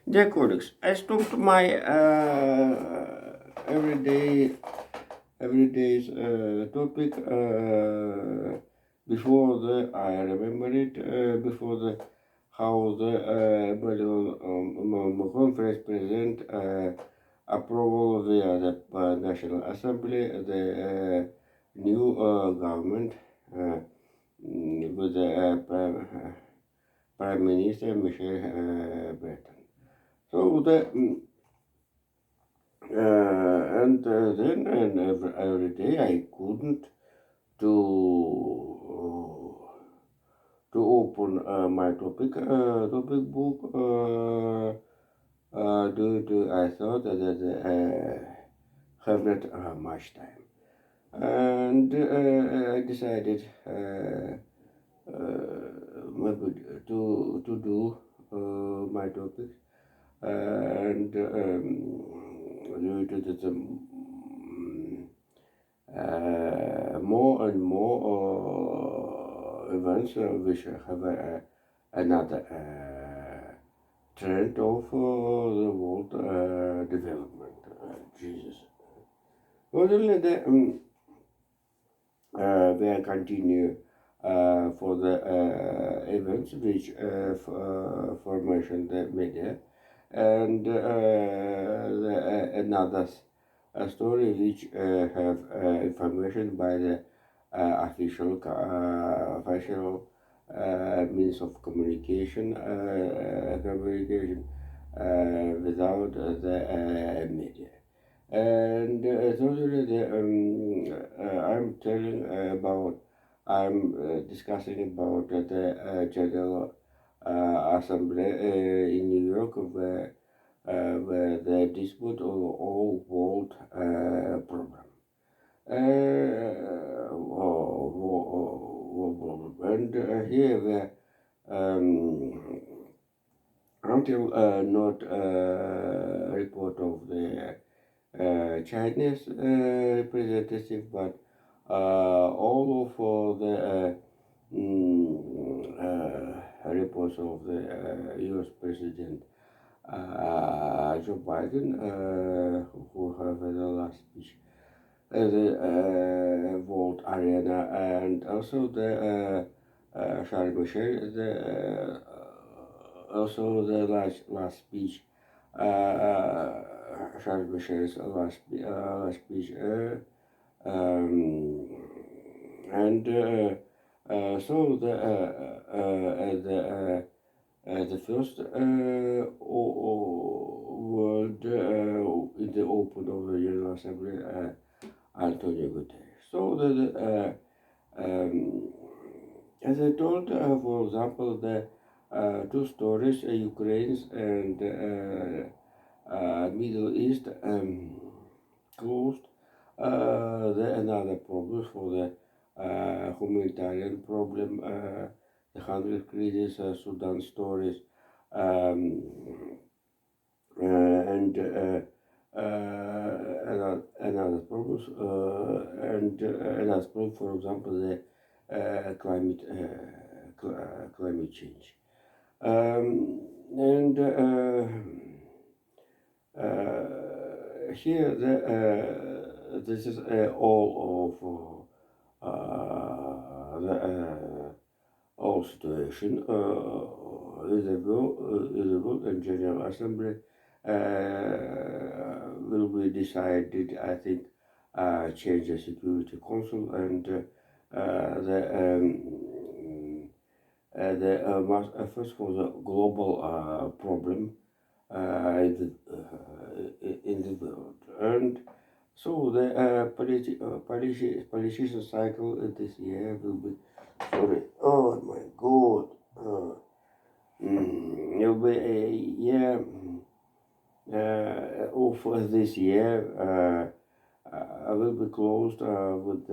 Dear colleagues, I stopped my everyday's topic before the I remember it before the how the conference present approval via the National Assembly the new government with the Prime Minister Michel Breton. So the then and every day I couldn't to to open my topic book due to I thought that have not much time, and I decided maybe to do my topics and due to the more and more events which have another trend of the world development. Jesus. Only the we continue for the events which formation the media and another story which have information by the official means of communication without the media. And totally I'm telling about, I'm discussing about the General Assembly in New York where the dispute of all world problem. And here until not report of the Chinese representative, but all of the reports of the U.S. President Joe Biden, who have the last speech, the World Arena, and also the Charles Michel, the also the last speech, Charles Michel's last speech, um, and so the first word in the open of the General Assembly, Antonio Guterres. So as I told, for example, the two stories, Ukraine's and Middle East closed. Another problem for the humanitarian problem, the hunger crisis, Sudan stories, um, and another problems, and another problem, for example, the climate change. And here this is all of the all situation visible in General Assembly will be decided, I think, change the Security Council and the efforts for the global problem in the world. And so the politician cycle this year will be, sorry, oh my god, it will be a year of this year will be closed with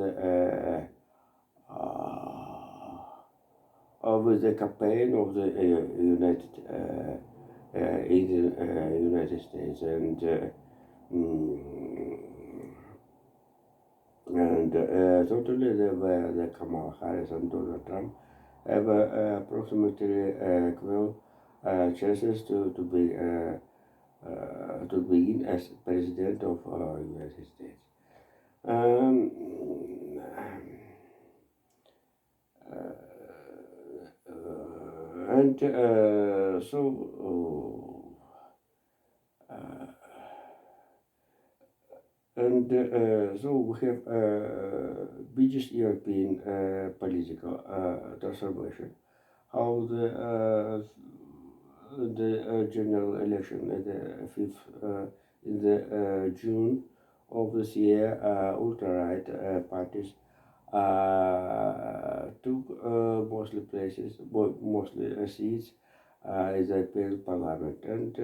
the campaign of the United States mm, and totally the Kamala Harris and Donald Trump have approximately 12 chances to begin as president of United States. Um, and so And so we have biggest European political transformation. How the general election at the fifth in the June of this year, ultra-right parties took mostly places, mostly seats in the European Parliament, and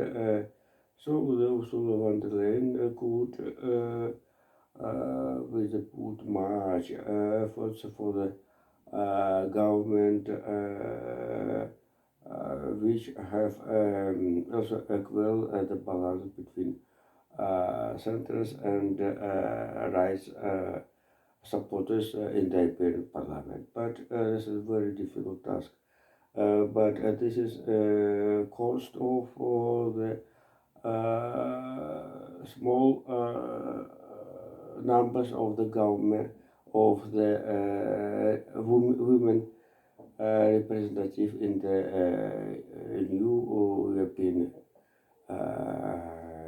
so the Ursula von der Leyen could with a good much efforts for the government which have also equal the balance between centers and rights supporters in the European Parliament. But this is a very difficult task. But this is cost of the small numbers of the government of the women representative in the new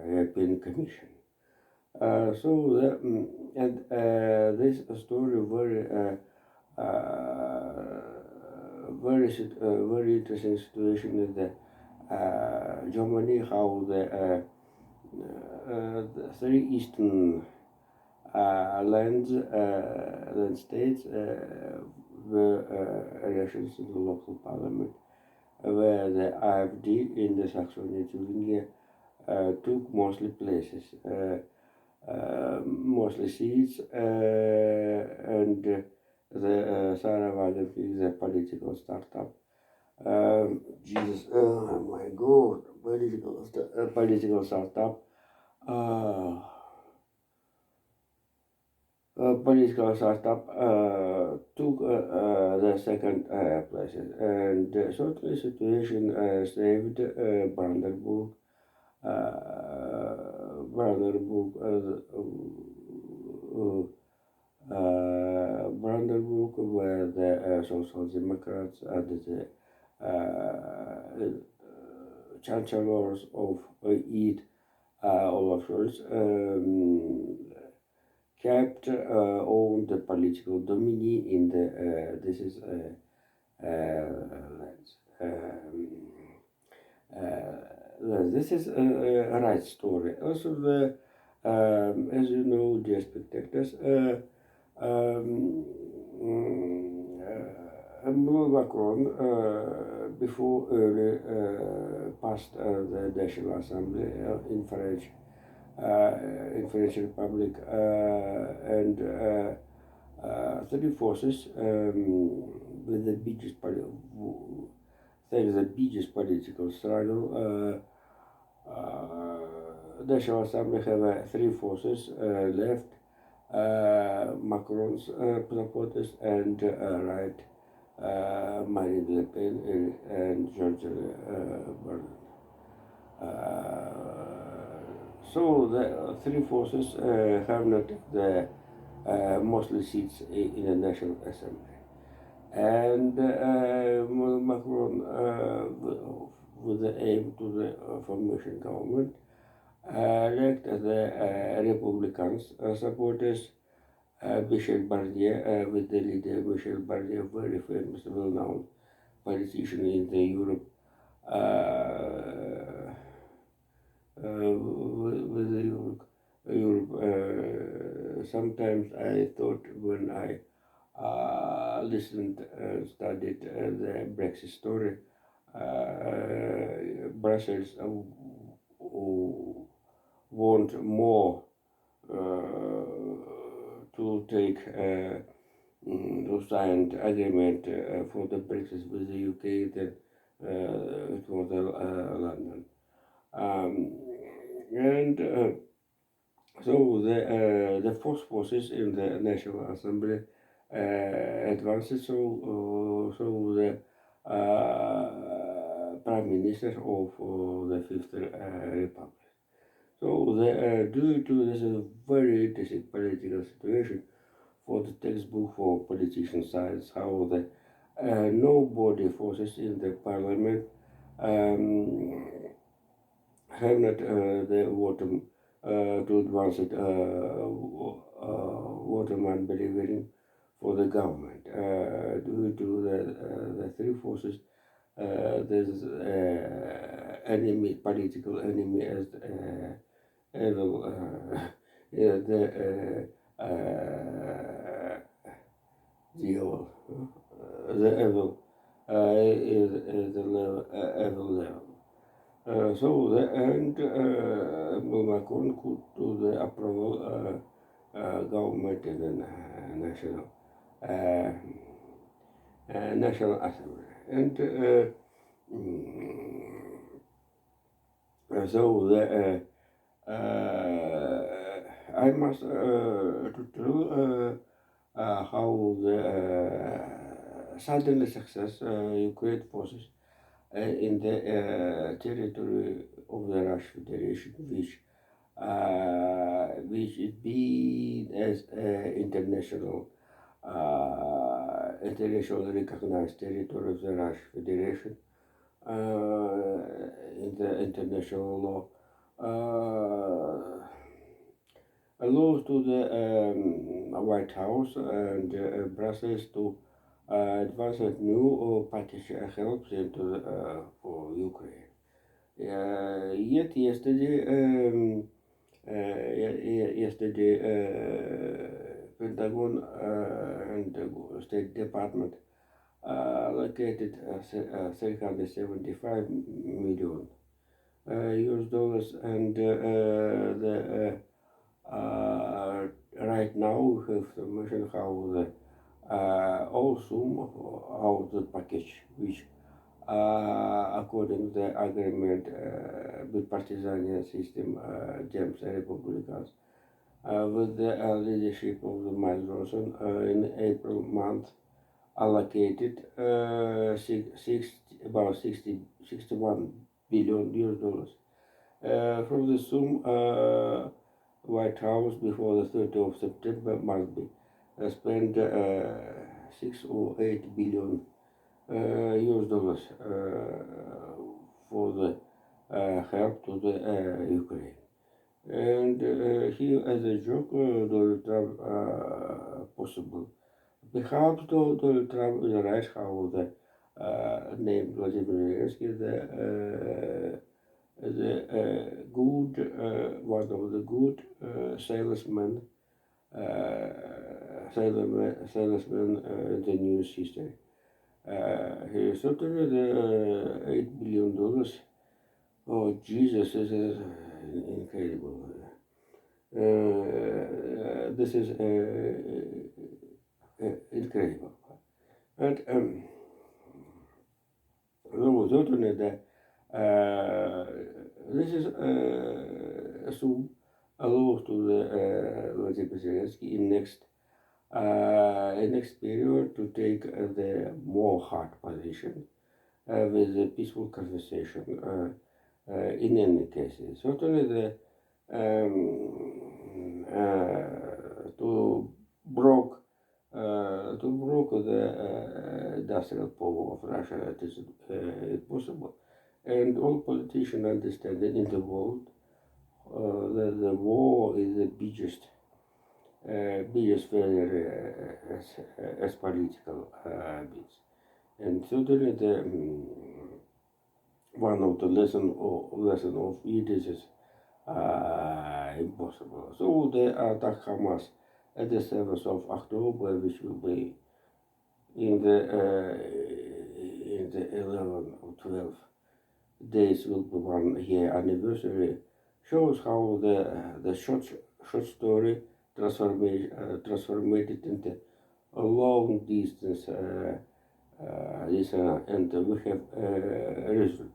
European Commission. So and this story very interesting situation in the Germany, how the three eastern land states were elections in the local parliament, where the AfD in the Saxony-Thuringia took mostly places, mostly seats, and the Sarah Wagenknecht, the political startup. Jesus, oh my God, political startup. Political startup took the second place, and certainly situation saved Brandenburg. Brandenburg, Brandenburg, where the Social Democrats and the chancellors of EAD, Olaf Scholz, kept all the political dominance in the this is this is a right story. Also, as you know, dear spectators, Emmanuel Macron, before early passed the National Assembly in French Republic, and three forces with the biggest political struggle. National Assembly have three forces left: Macron's supporters and right, Marine Le Pen and George Bernard. So the three forces have not the mostly seats in the National Assembly, and Macron, with the aim to the formation government, elect the Republicans supporters, Michel Barnier, with the leader Michel Barnier, very famous, well-known politician in the Europe. With the Europe, sometimes I thought when I listened and studied the Brexit story, Brussels want more to take to sign agreement for the Brexit with the UK than it was London. And so the force forces in the National Assembly advanced. So the Prime Minister of the Fifth Republic. So due to this very interesting political situation for the textbook for politician science, how the nobody forces in the parliament um, have not the water to advance it waterman delivering for the government due to the three forces. There's enemy, political enemy as evil, yeah, the evil, the evil is the level, evil level. So the and Macron could do the approval government in the national uh, national assembly and. So the I must to tell how the suddenly success Ukraine forces in the territory of the Russian Federation, which is being as international recognized territory of the Russian Federation in the international law. Allows to the White House and Brussels to advance a new package helps into for Ukraine. Yet yesterday, Pentagon and the State Department allocated 375 million US dollars, and the right now we have to mention how the also how the package, which according to the agreement bipartisan system, James Republicans with the leadership of the Mike Johnson in April month allocated about 61 billion US dollars. From the sum, White House before the 30th of September must be spent 6 or 8 billion US dollars for the help to the Ukraine. And here, as a joke, Donald Trump possible. Perhaps Donald Trump is right how the name Vladimir Zelensky, the good, one of the good salesmen in the news history. He certainly the $8 billion. Oh Jesus, this is incredible. This is incredible. And certainly this is so allows to the Vladimir Zelensky in next period to take the more hard position with a peaceful conversation. In any case, certainly the to broke the industrial power of Russia. It is possible, and all politicians understand that in the world that the war is the biggest failure as political bits, and certainly the one of the lesson of it is impossible. So they attack Hamas at the 7th of October, which will be in the 11 or 12 days will be 1 year anniversary, shows how the short story transformed it into a long distance and we have a result.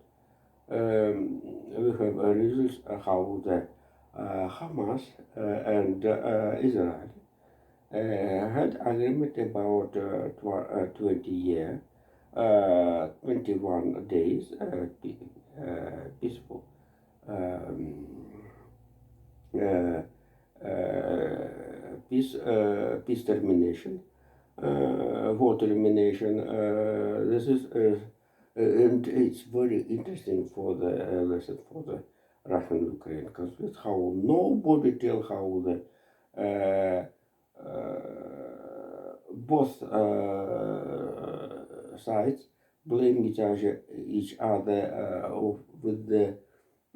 We have a result how the Hamas and Israel had agreement about 20 years 21 days peaceful um, uh, peace termination, war termination. This is and it's very interesting for the lesson for the Russian-Ukraine conflict. How nobody tell how the both sides blame each other with the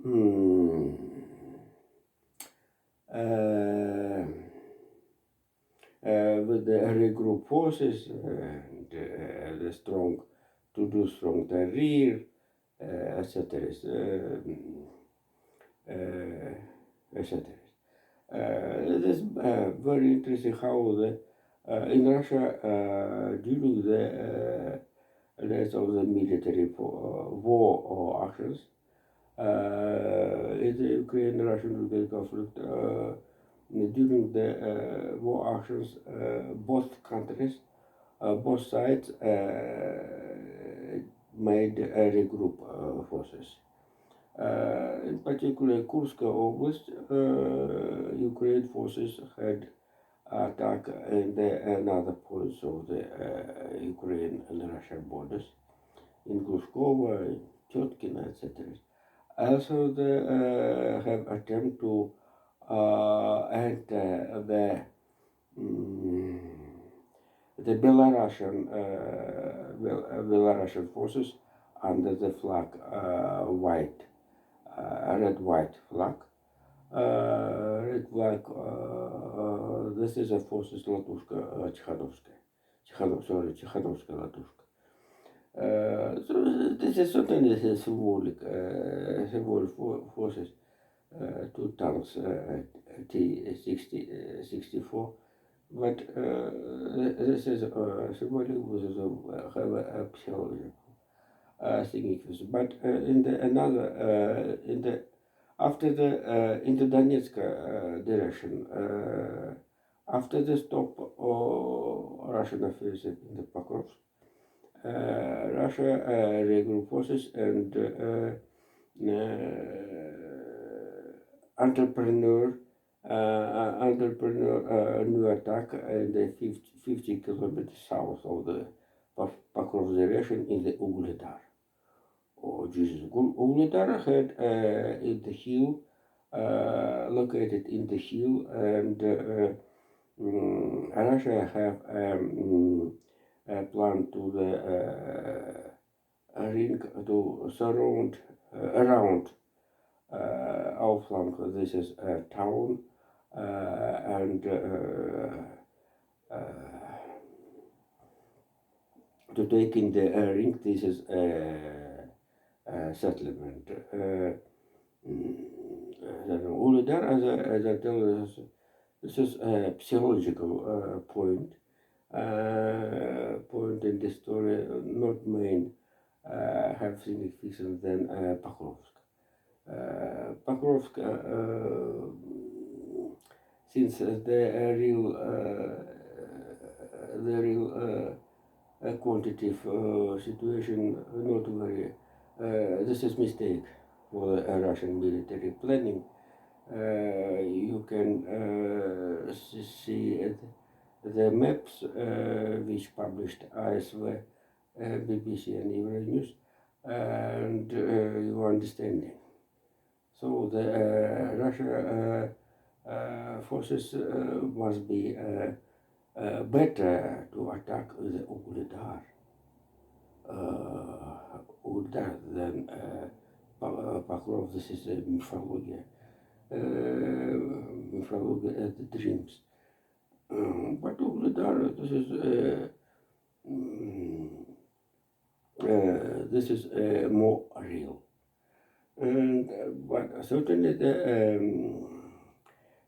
mm, uh, with the regroup forces and the strong to do strong the rear, etc. Etc. It is very interesting how the in Russia during the rest of the military war actions in the Ukraine-Russian conflict. During the war actions, both countries, both sides made regroup forces. In particular, Kursk Oblast, Ukraine forces had attack in the another points of the Ukraine and Russian borders, in Glushkova, Tyotkina, etc. Also, they have attempt to enter the Belarusian forces under the flag red-white flag. Red flag. This is a forces Latushka Tikhanovskaya Latushka. So this is certainly symbolic forces. Two tanks T-64, but this is symbolic have a psychological significance. But in the another in the after the in the Donetsk direction, after the stop of Russian offensive in the Pokrovsk, Russia regroup forces and entrepreneur new attack in the 50 kilometers south of the Pokrovsk direction in the Ugledar. Jesus. Ugledar had in the hill, located in the hill, and Russia have a plan to the ring to surround around our flank. This is a town and to take in the ring. This is settlement. Ugledar, as I tell you, this is a psychological point in the story, not main have significance than Pokrovsk. Pokrovsk, since the real quantitative situation not very. This is mistake for the Russian military planning. You can see the maps which published ISV, BBC and Euronews, and you understanding. So the Russia forces must be better to attack the Ugledar than Pokrovsk. This is a mythology at the dreams. But Ugledar, this is more real. And but certainly the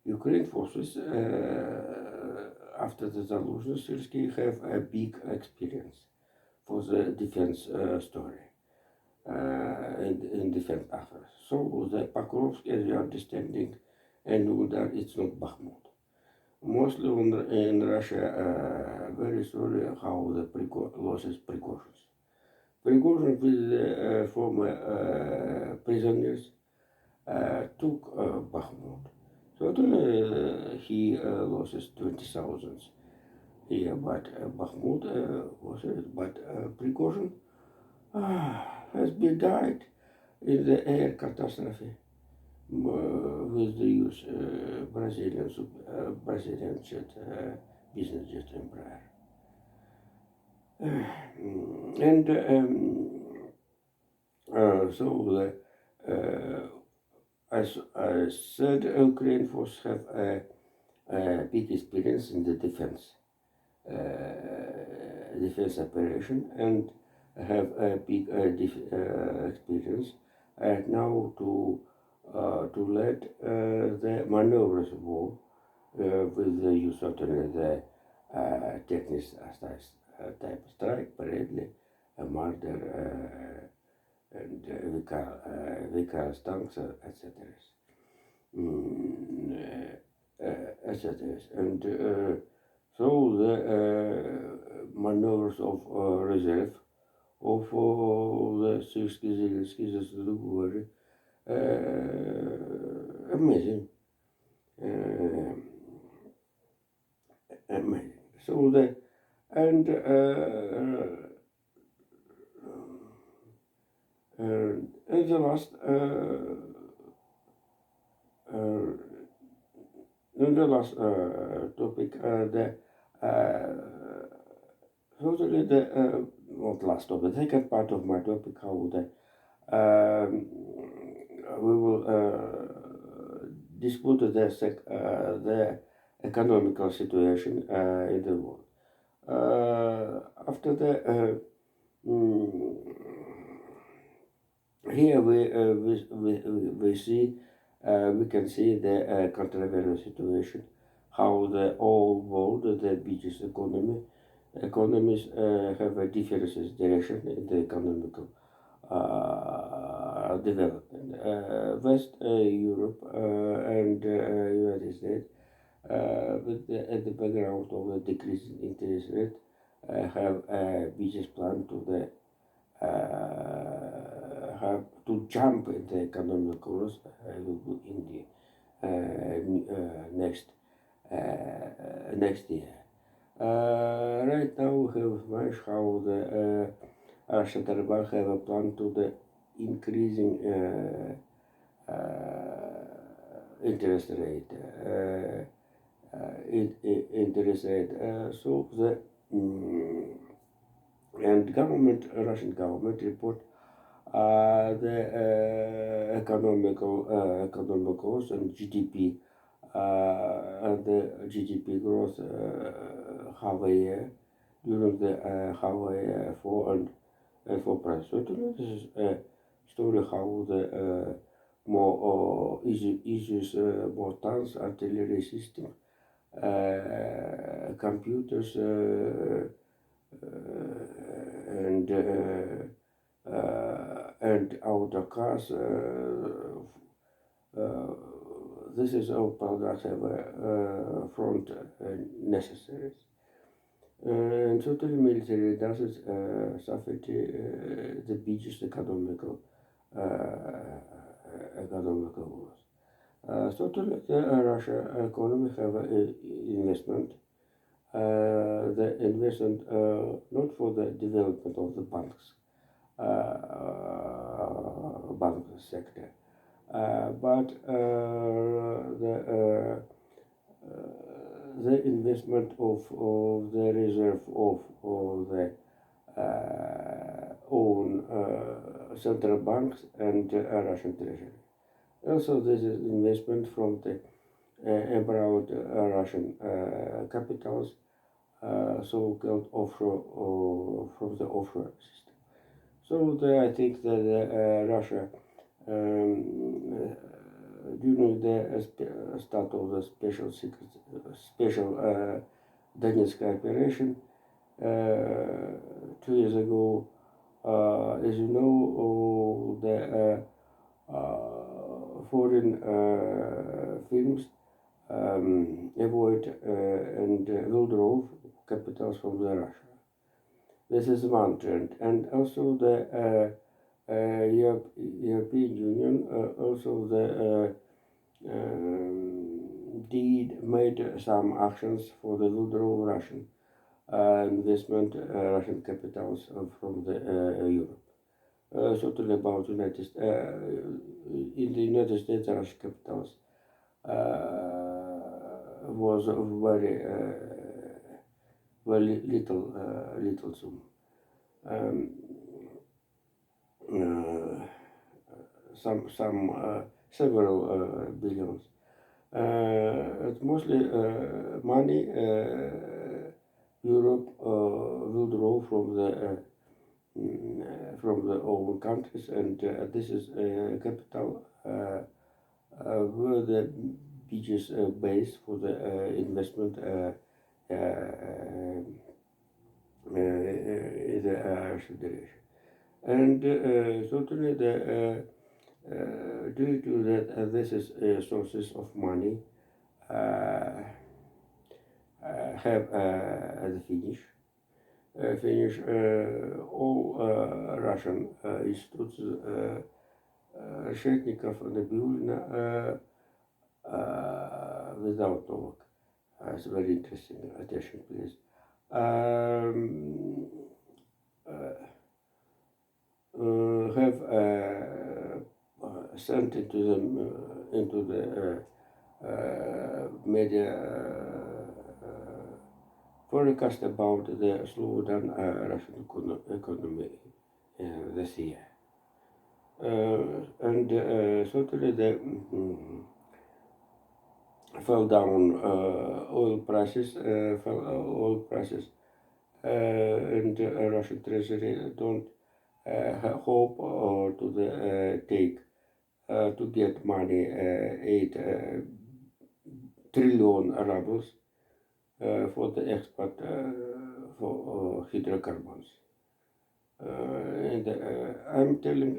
Ukraine forces after the Zaluzhny Syrsky have a big experience for the defense story and in defense efforts. So the Pokrovsk, as you understanding, and Ugledar, it's not Bakhmut. Mostly in Russia, very sorry how the losses precautions. Prigozhin with former prisoners took Bakhmut. So he loses 20,000 here, but Bakhmut was it. But Prigozhin has been died in the air catastrophe with the use Brazilian jet, business jet Embraer. And so as I said, Ukraine forces have a big experience in the defense operation and have a big experience now to lead the maneuvers war with the use of the techniques type strike, Bradley, murder, and vehicles, tanks, etc. Etc. And so the maneuvers of reserve of the Zelensky were amazing. Amazing. So the and in the last topic, the totally the not last topic, the second part of my topic, how the we will dispute the economical situation in the world. After the here we see we can see the controversial situation, how the whole world, the biggest economies have a different direction in the economical development. West Europe and United States, at the background of the decreasing interest rate, have a business plan to the have to jump in the economic growth in the next year. Right now we have managed how the Central Bank have a plan to the increasing interest rate. Interest rate. So the and Russian government report the economic growth and GDP and the GDP growth half a year during the half a year 4%. So this is a story how the more issues, more tanks, artillery system, computers, and auto cars. This is all products have front necessaries. And total military doesn't suffer the biggest economical loss. Total Russia economy have investment. The investment not for the development of the banks, bank sector, but the investment of the reserve of the own central banks and Russian treasury. Also, this is investment from the abroad Russian capitals, so-called offshore, from the offshore system. So I think that Russia, during the start of the special Donetsk operation 2 years ago, as you know, the foreign firms avoid and withdraw capitals from the Russia. This is one trend, and also the European Union also did made some actions for the withdrawal Russian investment Russian capitals from the Europe. Certainly about in the United States, Russian capitals was very little sum. Um, uh, some several billions. It's mostly money Europe will draw from the own countries, and this is capital where the biggest base for the investment in the Russian direction. And certainly due to that, this is sources of money have the finish all Russian institutes Reshetnikov and Nabiulina without Novak. It's very interesting. Attention, please. Have sent into the media forecast about the slowdown Russian economy this year. And certainly the fell down oil prices, and Russian Treasury don't hope to the take to get money 8 trillion rubles for the export for hydrocarbons. And I'm telling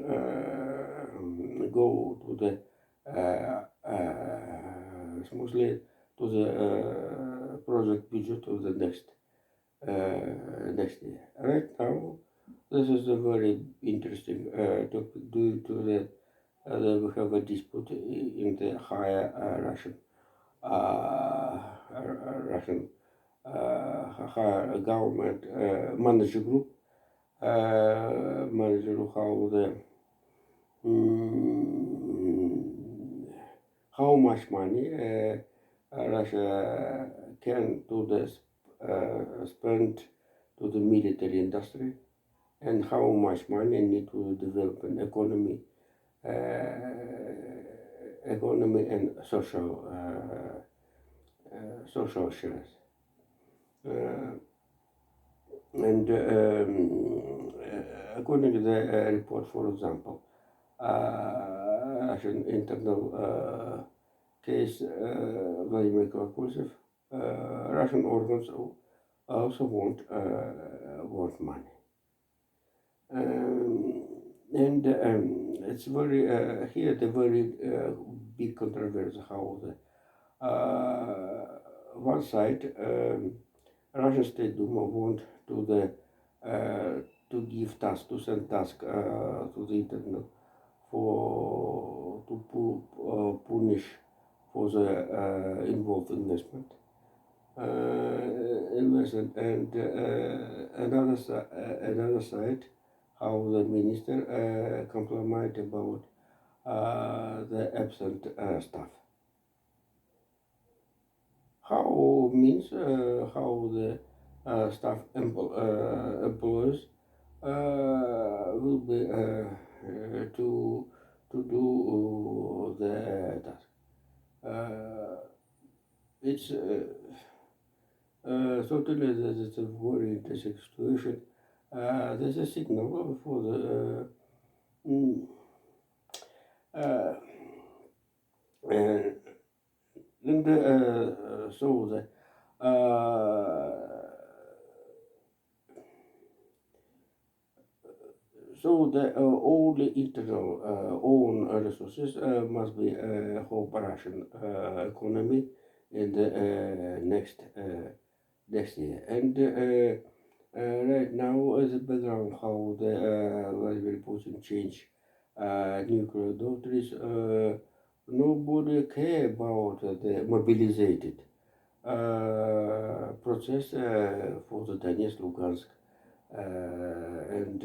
go to the smoothly to the project budget of the next year. Right now, this is a very interesting topic due to the we have a dispute in the higher Russian higher government manager group. Manager how the how much money Russia can do this spend to the military industry, and how much money need to develop an economy and social shares. And according to the report, for example, Russian internal case Vladimir Kolokuzov, Russian organs also want money. And it's very here the very big controversy how the one side Russian State Duma want to the to give task to send task to the internal for to punish for the involved investment. And another side how the minister complained about the absent staff. How means how the staff employees will be to do the task. It's certainly this is a very interesting situation. There's a signal for the in the so the all the internal own resources must be whole Russian economy in the next year, and Right now, as a background, how the Vladimir Putin changed nuclear doctrines, nobody care about the mobilized process for the Donetsk, Lugansk, and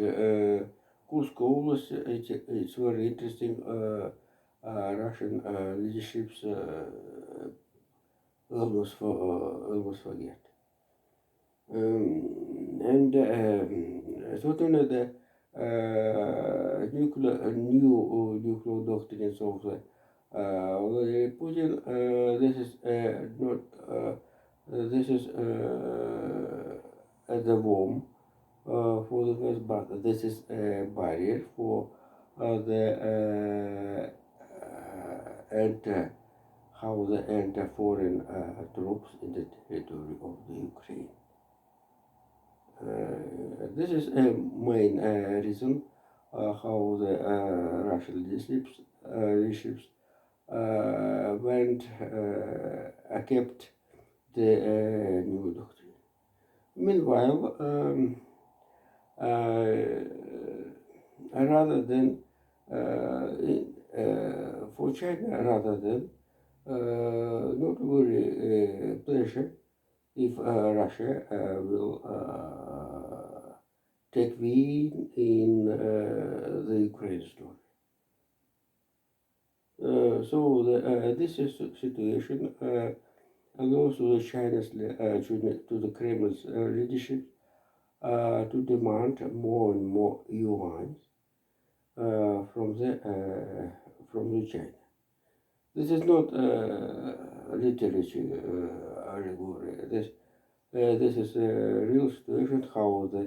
Kursk Oblast. It's very interesting. Russian leaderships almost forget. And certainly the new nuclear doctrines of the Vladimir Putin. This is not. This is the worm for the West, but this is a barrier for the enter how the enter foreign troops in the territory of the Ukraine. This is a main reason how the Russian leaderships went kept the new doctrine. Meanwhile, rather than for China, rather than not very pleasure if Russia will take win in the Ukraine story. So this is situation allows to the China's to the Kremlin's leadership to demand more and more yuan from the China. This is not literature allegory. This is a real situation how the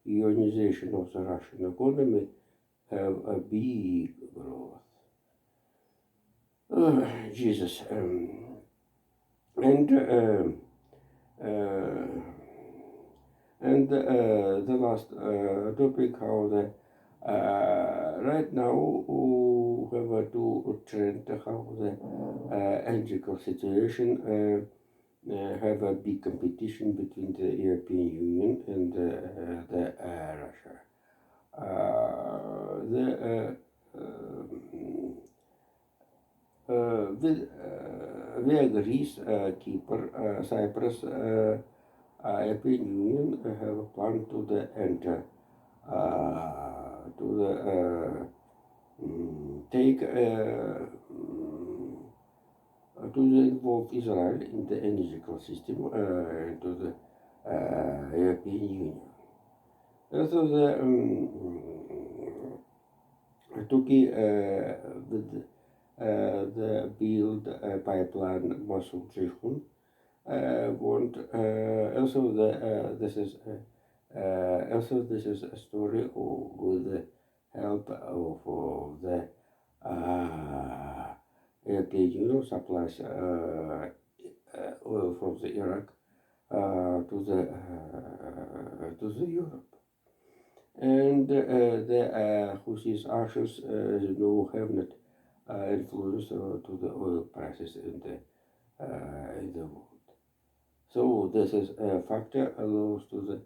ionization of the Russian economy have a big growth. Jesus. And the last topic, how the right now we have to trend how the energy situation have a big competition between the European Union and the Russia. We agrees Kipr, Cyprus, European Union have a plan to the enter to the take to involve Israel in the energy system to the European Union. So the Turkey the build pipeline Mosul Ceyhun want also this is a story with the help of the European Union supplies oil from the Iraq to the Europe, and the Houthis actions have not influence to the oil prices in the world. So this is a factor allows to the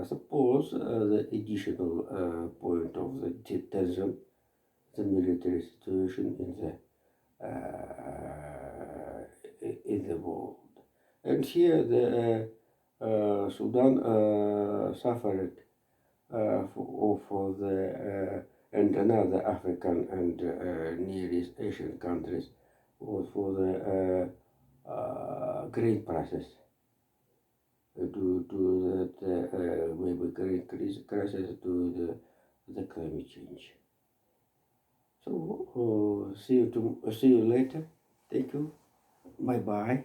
suppose the additional point of the tension, the military situation in the world. And here the Sudan suffered for the and another African and Near East Asian countries was for the grain prices due to that maybe grain crisis to the climate change. So see you later. Thank you. Bye bye.